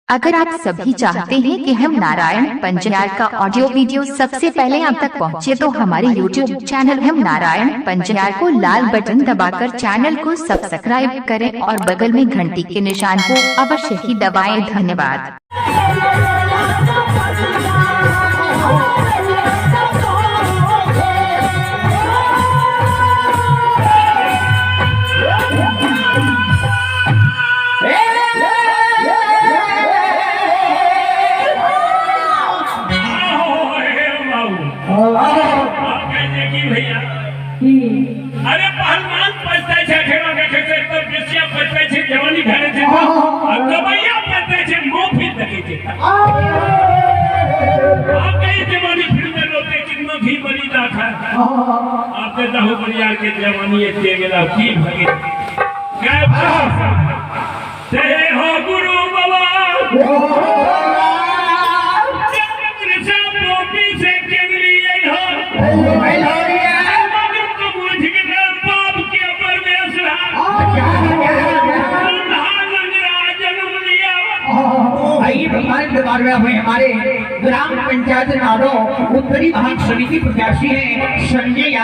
अगर आप सभी चाहते हैं कि हम नारायण पंजयार का ऑडियो वीडियो सबसे पहले आप तक पहुंचे, तो हमारे YouTube चैनल हम नारायण पंजयार को लाल बटन दबाकर चैनल को सब्सक्राइब करें और बगल में घंटी के निशान को अवश्य ही दबाएं। धन्यवाद। भैया अरे पहलवान पछताय છે ખેડા કે છે તો બેસિયા પછતાય છે જવાની ઘરે છે આ ગબૈયા પછતાય છે મોફી તકે છે આ કઈ જવાની ફિલ્મ में लोटे कितना भी बड़ी दाखा आपने दाहु बलियार के जवानी एते गेला की भगे काय ते हो गुरु बाबा दरबार में हुए हमारे ग्राम पंचायत नाडो उत्तरी भाग समिति प्रत्याशी हैं संजय।